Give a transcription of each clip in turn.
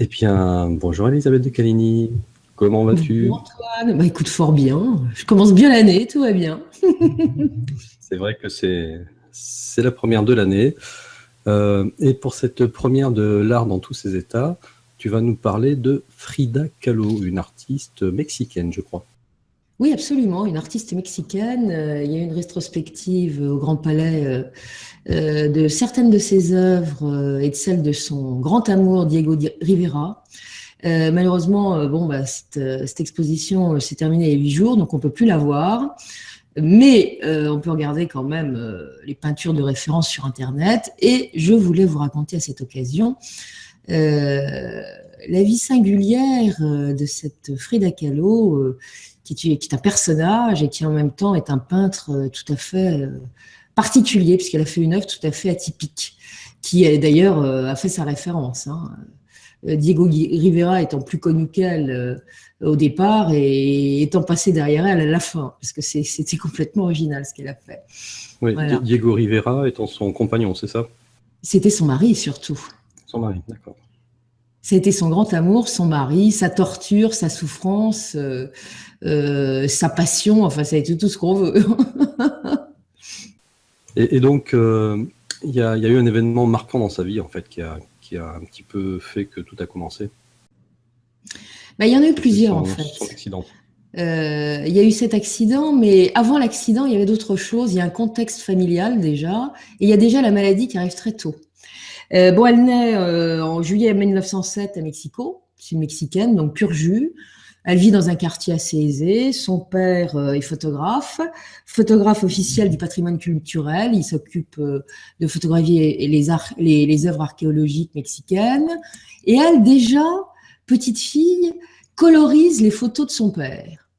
bien, bonjour Elisabeth de Caligny, comment vas-tu? Bonjour Antoine, bah écoute fort bien, je commence bien l'année, tout va bien. C'est vrai que c'est la première de l'année. Et pour cette première de l'art dans tous ses états, tu vas nous parler de Frida Kahlo, une artiste mexicaine, je crois. Oui, absolument, une artiste mexicaine. Il y a une rétrospective au Grand Palais de certaines de ses œuvres et de celles de son grand amour Rivera. Malheureusement, cette exposition s'est terminée il y a 8 jours, donc on peut plus la voir. Mais on peut regarder quand même les peintures de référence sur Internet. Et je voulais vous raconter à cette occasion la vie singulière de cette Frida Kahlo, qui est un personnage et qui en même temps est un peintre tout à fait particulier, puisqu'elle a fait une œuvre tout à fait atypique, qui d'ailleurs a fait sa référence. Hein. Diego Rivera étant plus connu qu'elle au départ et étant passé derrière elle à la fin, parce que c'était complètement original ce qu'elle a fait. Oui, Voilà. Diego Rivera étant son compagnon, c'est ça? C'était son mari surtout. Son mari, d'accord. C'était son grand amour, son mari, sa torture, sa souffrance, sa passion, enfin ça a été tout ce qu'on veut. Et donc, il y a eu un événement marquant dans sa vie, en fait, qui a un petit peu fait que tout a commencé. Il y en a eu plusieurs, en fait. Son accident. Il y a eu cet accident, mais avant l'accident, il y avait d'autres choses. Il y a un contexte familial déjà, et il y a déjà la maladie qui arrive très tôt. Elle naît en juillet 1907 à Mexico. C'est une Mexicaine, donc pur jus. Elle vit dans un quartier assez aisé. Son père est photographe officiel du patrimoine culturel. Il s'occupe de photographier les œuvres archéologiques mexicaines. Et elle, déjà, petite fille, colorise les photos de son père.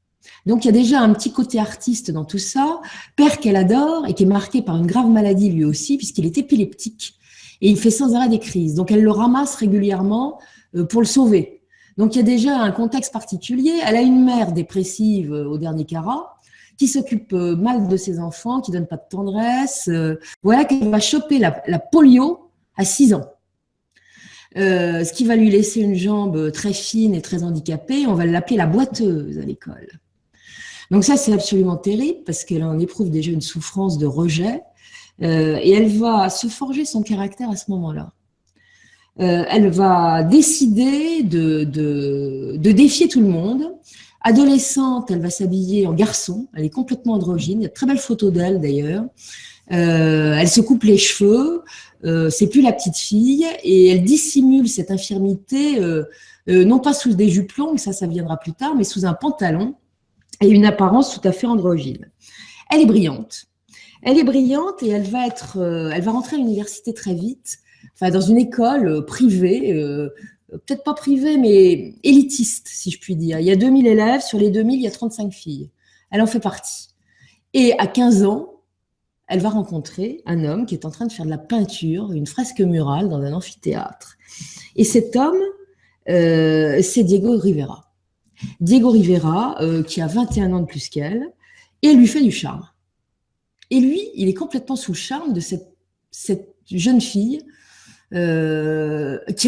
Donc, il y a déjà un petit côté artiste dans tout ça. Père qu'elle adore et qui est marqué par une grave maladie lui aussi, puisqu'il est épileptique. Et il fait sans arrêt des crises. Donc, elle le ramasse régulièrement pour le sauver. Donc, il y a déjà un contexte particulier. Elle a une mère dépressive au dernier carat, qui s'occupe mal de ses enfants, qui donne pas de tendresse. Voilà qu'elle va choper la polio à 6 ans. Ce qui va lui laisser une jambe très fine et très handicapée. On va l'appeler la boiteuse à l'école. Donc ça, c'est absolument terrible parce qu'elle en éprouve déjà une souffrance de rejet. Et elle va se forger son caractère à ce moment-là. Elle va décider de défier tout le monde. Adolescente, elle va s'habiller en garçon. Elle est complètement androgyne. Il y a de très belles photos d'elle d'ailleurs. Elle se coupe les cheveux. C'est plus la petite fille. Et elle dissimule cette infirmité, non pas sous des jupes longues, ça viendra plus tard, mais sous un pantalon et une apparence tout à fait androgyne. Elle est brillante. Elle est brillante et elle va rentrer à l'université très vite, enfin dans une école privée, peut-être pas privée, mais élitiste, si je puis dire. Il y a 2000 élèves, sur les 2000, il y a 35 filles. Elle en fait partie. Et à 15 ans, elle va rencontrer un homme qui est en train de faire de la peinture, une fresque murale dans un amphithéâtre. Et cet homme, c'est Diego Rivera. Diego Rivera, qui a 21 ans de plus qu'elle, et elle lui fait du charme. Et lui, il est complètement sous le charme de cette jeune fille qui a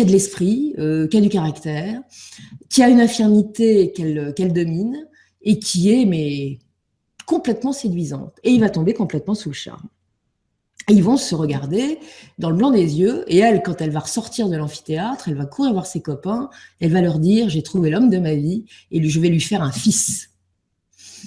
de l'esprit, qui a du caractère, qui a une infirmité qu'elle domine et qui est complètement séduisante. Et il va tomber complètement sous le charme. Et ils vont se regarder dans le blanc des yeux. Et elle, quand elle va ressortir de l'amphithéâtre, elle va courir voir ses copains. Elle va leur dire « J'ai trouvé l'homme de ma vie et je vais lui faire un fils ».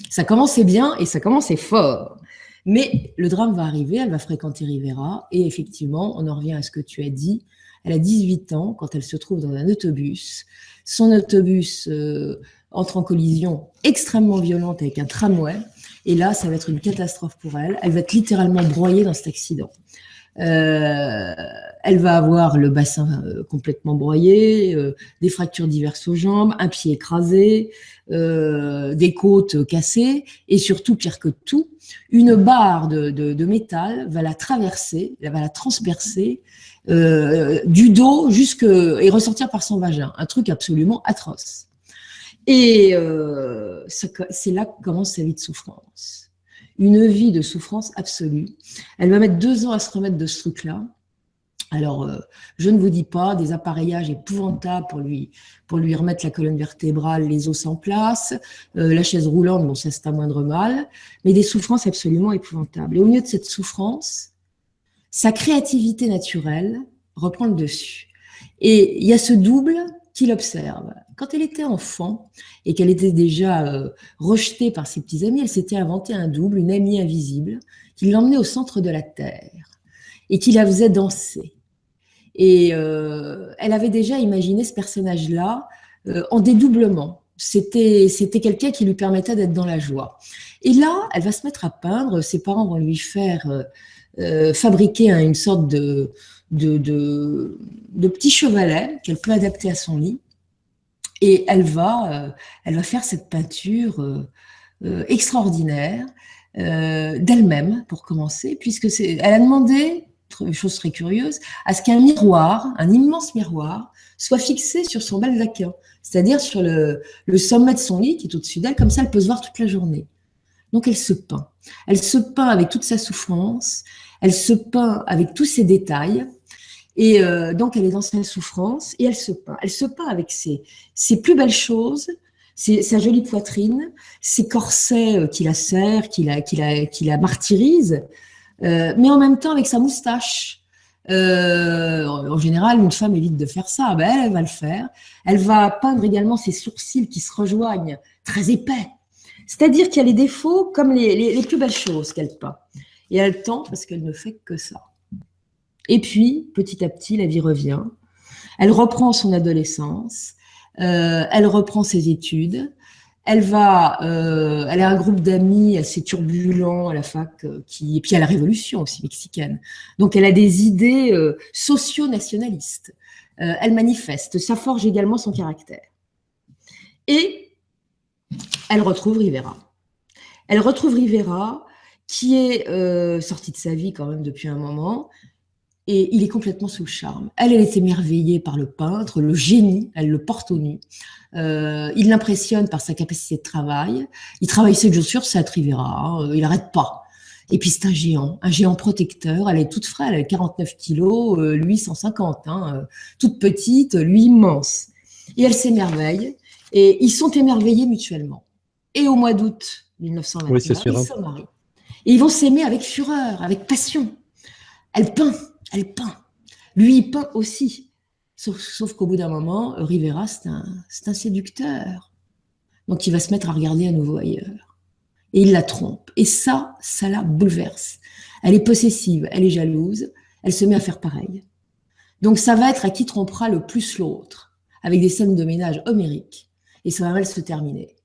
Ça commençait bien et ça commençait fort. Mais le drame va arriver, elle va fréquenter Rivera et effectivement, on en revient à ce que tu as dit. Elle a 18 ans quand elle se trouve dans un autobus. Son autobus entre en collision extrêmement violente avec un tramway. Et là, ça va être une catastrophe pour elle. Elle va être littéralement broyée dans cet accident. Elle va avoir le bassin complètement broyé, des fractures diverses aux jambes, un pied écrasé, des côtes cassées et surtout, pire que tout, une barre de métal va la traverser, va la transpercer du dos et ressortir par son vagin. Un truc absolument atroce. Et c'est là que commence sa vie de souffrance. Une vie de souffrance absolue. Elle va mettre 2 ans à se remettre de ce truc-là. Alors, je ne vous dis pas des appareillages épouvantables pour lui remettre la colonne vertébrale, les os en place, la chaise roulante, bon, ça c'est un moindre mal, mais des souffrances absolument épouvantables. Et au milieu de cette souffrance, sa créativité naturelle reprend le dessus. Et il y a ce double qui l'observe. Quand elle était enfant et qu'elle était déjà rejetée par ses petits amis, elle s'était inventé un double, une amie invisible, qui l'emmenait au centre de la Terre et qui la faisait danser. Et elle avait déjà imaginé ce personnage-là en dédoublement. C'était quelqu'un qui lui permettait d'être dans la joie. Et là, elle va se mettre à peindre. Ses parents vont lui faire fabriquer une sorte de petit chevalet qu'elle peut adapter à son lit. Et elle va faire cette peinture extraordinaire d'elle-même, pour commencer, puisque elle a demandé, chose très curieuse, à ce qu'un miroir, un immense miroir, soit fixé sur son baldaquin, c'est-à-dire sur le sommet de son lit qui est au-dessus d'elle, comme ça elle peut se voir toute la journée. Donc elle se peint. Elle se peint avec toute sa souffrance, elle se peint avec tous ses détails, et donc elle est dans sa souffrance, et elle se peint. Elle se peint avec ses plus belles choses, sa jolie poitrine, ses corsets qui la serrent, qui la martyrisent, mais en même temps avec sa moustache. En général, une femme évite de faire ça. Ben, elle va le faire. Elle va peindre également ses sourcils qui se rejoignent, très épais. C'est-à-dire qu'il y a les défauts comme les plus belles choses qu'elle peint. Et elle tente parce qu'elle ne fait que ça. Et puis, petit à petit, la vie revient. Elle reprend son adolescence. Elle reprend ses études. Elle a un groupe d'amis assez turbulent à la fac, et puis à la révolution aussi mexicaine. Donc elle a des idées socio-nationalistes. Elle manifeste, ça forge également son caractère. Et elle retrouve Rivera. Elle retrouve Rivera, qui est sorti de sa vie quand même depuis un moment, et il est complètement sous le charme. Elle est émerveillée par le peintre, le génie, elle le porte au nu. Il l'impressionne par sa capacité de travail. Il travaille 7 jours sur 7, Rivera, il n'arrête pas. Et puis c'est un géant protecteur. Elle est toute frêle, elle a 49 kilos, lui 150, toute petite, lui immense. Et elle s'émerveille, et ils sont émerveillés mutuellement. Et au mois d'août 1921, oui, ils se marient. Et ils vont s'aimer avec fureur, avec passion. Elle peint. Lui, il peint aussi. Sauf qu'au bout d'un moment, Rivera, c'est un séducteur. Donc, il va se mettre à regarder à nouveau ailleurs. Et il la trompe. Et ça la bouleverse. Elle est possessive, elle est jalouse, elle se met à faire pareil. Donc, ça va être à qui trompera le plus l'autre, avec des scènes de ménage homériques. Et ça va mal se terminer.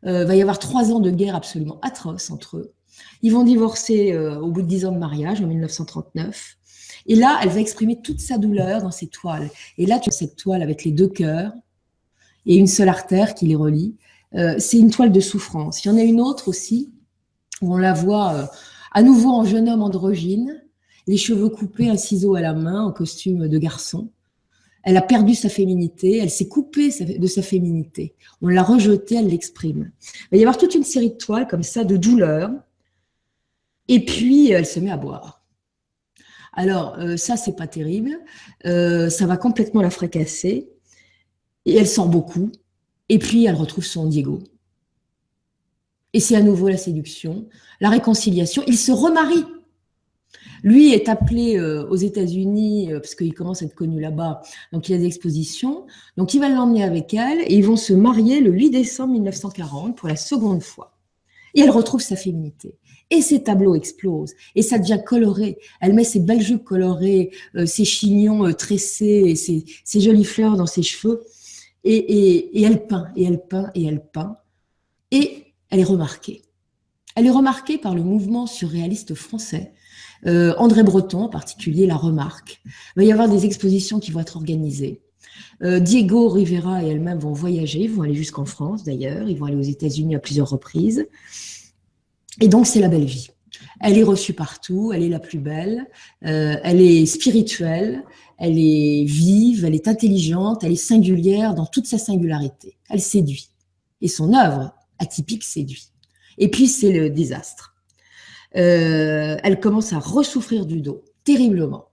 Va y avoir 3 ans de guerre absolument atroce entre eux. Ils vont divorcer au bout de 10 ans de mariage, en 1939. Et là, elle va exprimer toute sa douleur dans ses toiles. Et là, tu as cette toile avec les 2 cœurs et une seule artère qui les relie. C'est une toile de souffrance. Il y en a une autre aussi, où on la voit à nouveau en jeune homme androgyne, les cheveux coupés, un ciseau à la main, en costume de garçon. Elle a perdu sa féminité, elle s'est coupée de sa féminité. On l'a rejetée, elle l'exprime. Il va y avoir toute une série de toiles comme ça, de douleur. Et puis, elle se met à boire. Alors, ça, c'est pas terrible. Ça va complètement la fracasser. Et elle sort beaucoup. Et puis, elle retrouve son Diego. Et c'est à nouveau la séduction, la réconciliation. Il se remarie. Lui est appelé aux États-Unis, parce qu'il commence à être connu là-bas. Donc, il y a des expositions. Donc, il va l'emmener avec elle. Et ils vont se marier le 8 décembre 1940 pour la seconde fois. Et elle retrouve sa féminité. Et ses tableaux explosent. Et ça devient coloré. Elle met ses belles jupes colorées, ses chignons tressés, et ses jolies fleurs dans ses cheveux. Et elle peint, et elle peint, et elle peint. Et elle est remarquée. Elle est remarquée par le mouvement surréaliste français. André Breton, en particulier, la remarque. Il va y avoir des expositions qui vont être organisées. Diego Rivera et elle-même vont voyager, ils vont aller jusqu'en France d'ailleurs, ils vont aller aux États-Unis à plusieurs reprises. Et donc, c'est la belle vie. Elle est reçue partout, elle est la plus belle, elle est spirituelle, elle est vive, elle est intelligente, elle est singulière dans toute sa singularité. Elle séduit. Et son œuvre atypique séduit. Et puis, c'est le désastre. Elle commence à ressouffrir du dos, terriblement.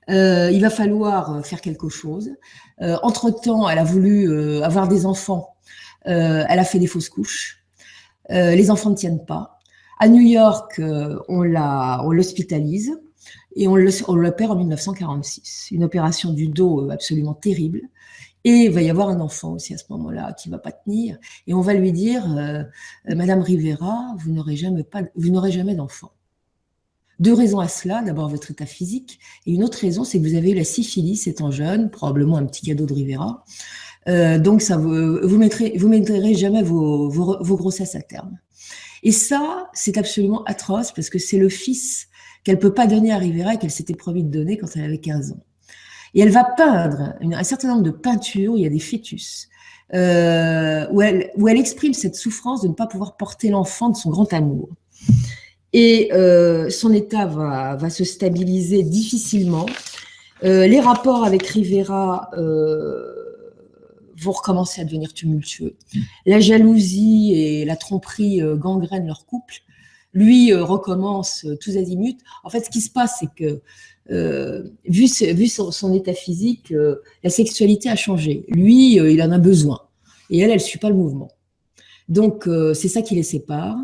Il va falloir faire quelque chose. Entre-temps, elle a voulu avoir des enfants. Elle a fait des fausses couches. Les enfants ne tiennent pas. À New York, on l'hospitalise et on l'opère en 1946. Une opération du dos absolument terrible. Et il va y avoir un enfant aussi à ce moment-là qui ne va pas tenir. Et on va lui dire, Madame Rivera, vous n'aurez jamais d'enfant. 2 raisons à cela. D'abord, votre état physique. Et une autre raison, c'est que vous avez eu la syphilis étant jeune, probablement un petit cadeau de Rivera. Donc, vous mettrez jamais vos grossesses à terme. Et ça, c'est absolument atroce parce que c'est le fils qu'elle ne peut pas donner à Rivera et qu'elle s'était promis de donner quand elle avait 15 ans. Et elle va peindre un certain nombre de peintures où il y a des fœtus, où elle exprime cette souffrance de ne pas pouvoir porter l'enfant de son grand amour. Et son état va se stabiliser difficilement. Les rapports avec Rivera vont recommencer à devenir tumultueux. La jalousie et la tromperie gangrènent leur couple. Lui recommence tous azimuts. En fait, ce qui se passe, c'est que vu son état physique, la sexualité a changé. Lui, il en a besoin. Et elle ne suit pas le mouvement. Donc, c'est ça qui les sépare.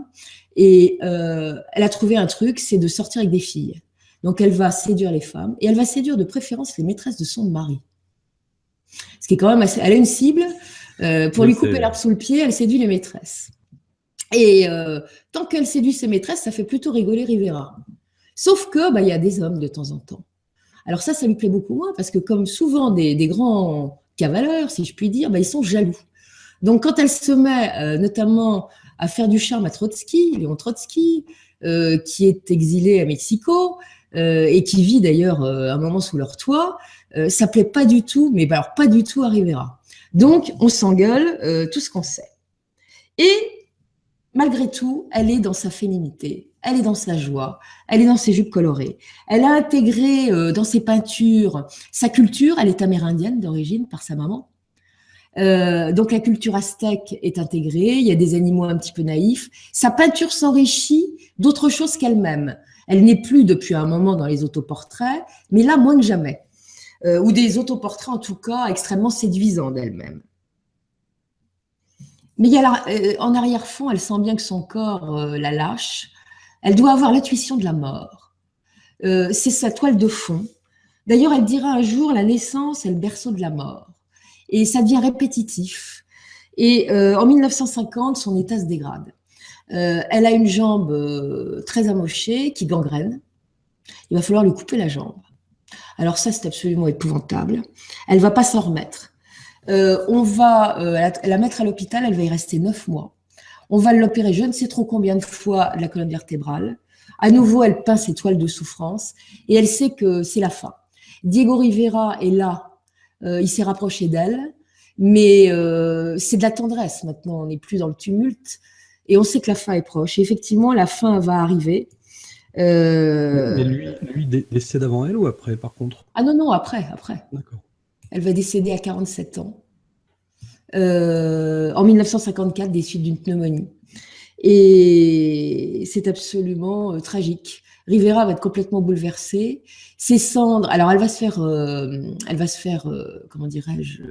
Et elle a trouvé un truc, c'est de sortir avec des filles. Donc, elle va séduire les femmes. Et elle va séduire de préférence les maîtresses de son mari. Ce qui est quand même assez... Elle a une cible. Pour lui couper l'herbe sous le pied, elle séduit les maîtresses. Et tant qu'elle séduit ses maîtresses, ça fait plutôt rigoler Rivera. Sauf que, y a des hommes de temps en temps. Alors ça lui plaît beaucoup moins parce que comme souvent des grands cavaleurs, si je puis dire, ils sont jaloux. Donc quand elle se met notamment à faire du charme à Trotsky, Léon Trotsky, qui est exilé à Mexico et qui vit d'ailleurs un moment sous leur toit, ça plaît pas du tout, mais alors pas du tout à Rivera. Donc on s'engueule, tout ce qu'on sait. Et malgré tout, elle est dans sa féminité, elle est dans sa joie, elle est dans ses jupes colorées. Elle a intégré dans ses peintures sa culture, elle est amérindienne d'origine par sa maman. Donc la culture aztèque est intégrée, il y a des animaux un petit peu naïfs. Sa peinture s'enrichit d'autre chose qu'elle-même. Elle n'est plus depuis un moment dans les autoportraits, mais là moins que jamais. Ou des autoportraits en tout cas extrêmement séduisants d'elle-même. Mais il y a en arrière-fond, elle sent bien que son corps la lâche. Elle doit avoir l'intuition de la mort. C'est sa toile de fond. D'ailleurs, elle dira un jour, la naissance est le berceau de la mort. Et ça devient répétitif. Et en 1950, son état se dégrade. Elle a une jambe très amochée qui gangrène. Il va falloir lui couper la jambe. Alors ça, c'est absolument épouvantable. Elle ne va pas s'en remettre. On va la mettre à l'hôpital, elle va y rester 9 mois. On va l'opérer je ne sais trop combien de fois de la colonne vertébrale. À nouveau, elle peint ses toiles de souffrance et elle sait que c'est la fin. Diego Rivera est là, il s'est rapproché d'elle, mais c'est de la tendresse maintenant, on n'est plus dans le tumulte et on sait que la fin est proche. Et effectivement, la fin va arriver. Mais lui décède avant elle ou après, par contre? Ah non, après. D'accord. Elle va décéder à 47 ans, en 1954, des suites d'une pneumonie. Et c'est absolument tragique. Rivera va être complètement bouleversée. Ses cendres, alors elle va se faire, comment dirais-je,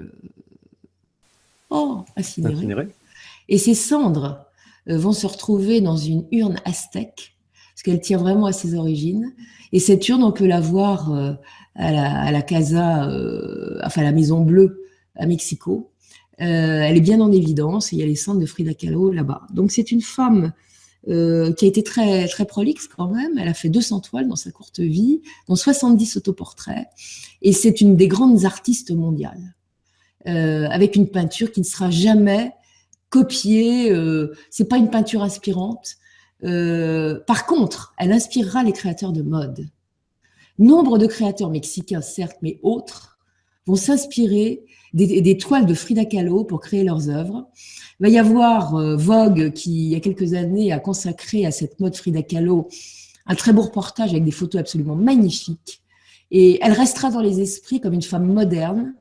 incinérer. Et ses cendres vont se retrouver dans une urne aztèque, parce qu'elle tient vraiment à ses origines. Et cette urne, on peut la voir à la Casa, enfin la Maison Bleue à Mexico. Elle est bien en évidence et il y a les cendres de Frida Kahlo là-bas. Donc c'est une femme qui a été très, très prolixe quand même. Elle a fait 200 toiles dans sa courte vie, dont 70 autoportraits. Et c'est une des grandes artistes mondiales, avec une peinture qui ne sera jamais copiée. C'est pas une peinture inspirante. Par contre, elle inspirera les créateurs de mode. Nombre de créateurs mexicains, certes, mais autres, vont s'inspirer des toiles de Frida Kahlo pour créer leurs œuvres. Il va y avoir Vogue qui, il y a quelques années, a consacré à cette mode Frida Kahlo un très beau reportage avec des photos absolument magnifiques. Et elle restera dans les esprits comme une femme moderne,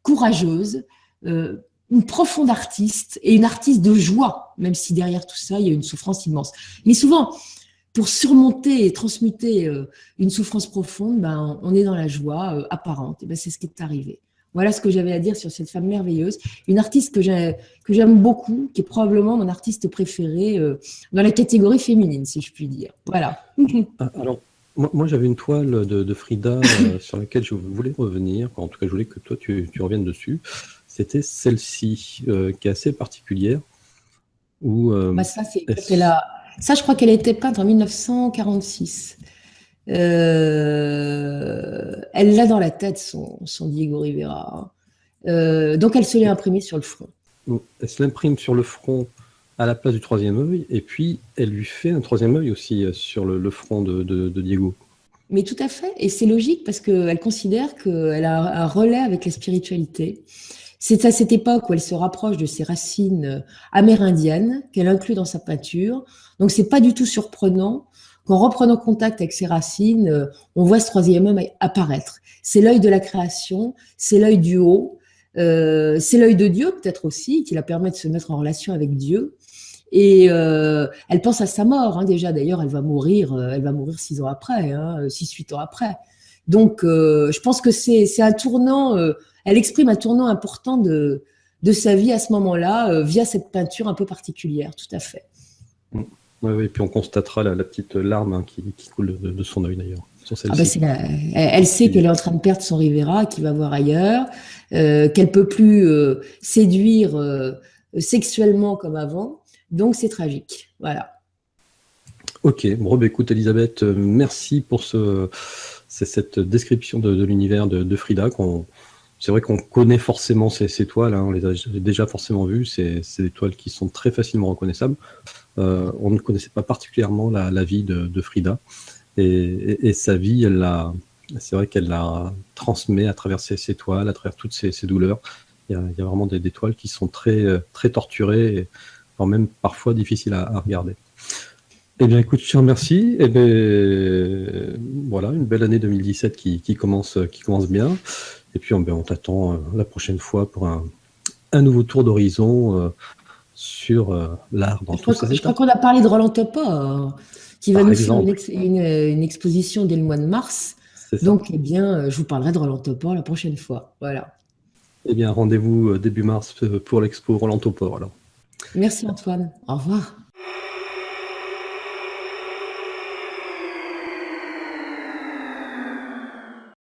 courageuse, une profonde artiste et une artiste de joie, même si derrière tout ça, il y a une souffrance immense. Mais souvent, pour surmonter et transmuter une souffrance profonde, ben, on est dans la joie apparente. Et ben, c'est ce qui est arrivé. Voilà ce que j'avais à dire sur cette femme merveilleuse, une artiste que j'aime beaucoup, qui est probablement mon artiste préféré dans la catégorie féminine, si je puis dire. Voilà. Alors, moi, j'avais une toile de Frida sur laquelle je voulais revenir. En tout cas, je voulais que toi, tu reviennes dessus. C'était celle-ci, qui est assez particulière. Où, Bah ça, ça, je crois qu'elle a été peinte en 1946. Elle l'a dans la tête, son Diego Rivera. Donc, elle se l'est imprimée sur le front. Elle se l'imprime sur le front à la place du troisième œil, et puis elle lui fait un troisième œil aussi sur le front de Diego. Mais tout à fait, et c'est logique parce qu'elle considère qu'elle a un relais avec la spiritualité. C'est à cette époque où elle se rapproche de ses racines amérindiennes qu'elle inclut dans sa peinture. Donc, c'est pas du tout surprenant qu'en reprenant contact avec ses racines, on voit ce troisième homme apparaître. C'est l'œil de la création, c'est l'œil du haut, c'est l'œil de Dieu peut-être aussi, qui la permet de se mettre en relation avec Dieu. Et elle pense à sa mort, hein, déjà. D'ailleurs, elle va mourir 6 ans après, 6-8 ans après. Donc, je pense que c'est un tournant. Elle exprime un tournant important de sa vie à ce moment-là, via cette peinture un peu particulière, tout à fait. Oui, et puis on constatera la petite larme qui coule de son œil d'ailleurs. Elle sait qu'elle est en train de perdre son Rivera, qu'il va voir ailleurs, qu'elle peut plus séduire sexuellement comme avant. Donc c'est tragique. Voilà. Ok, bon, écoute Elisabeth, merci pour cette description de l'univers de Frida. C'est vrai qu'on connaît forcément ces toiles, hein, on les a déjà forcément vues, c'est des toiles qui sont très facilement reconnaissables. On ne connaissait pas particulièrement la vie de Frida, et sa vie, c'est vrai qu'elle la transmet à travers ses toiles, à travers toutes ses douleurs. Il y a vraiment des toiles qui sont très, très torturées, et même parfois difficiles à regarder. Eh bien, écoute, je te remercie. Eh bien, voilà, une belle année 2017 qui commence bien. Et puis, on t'attend la prochaine fois pour un nouveau tour d'horizon sur l'art dans tous ses états. Je crois qu'on a parlé de Roland Topor, qui va nous faire une exposition dès le mois de mars. Donc, eh bien, je vous parlerai de Roland Topor la prochaine fois. Voilà. Eh bien, rendez-vous début mars pour l'expo Roland Topor, alors. Merci Antoine. Au revoir.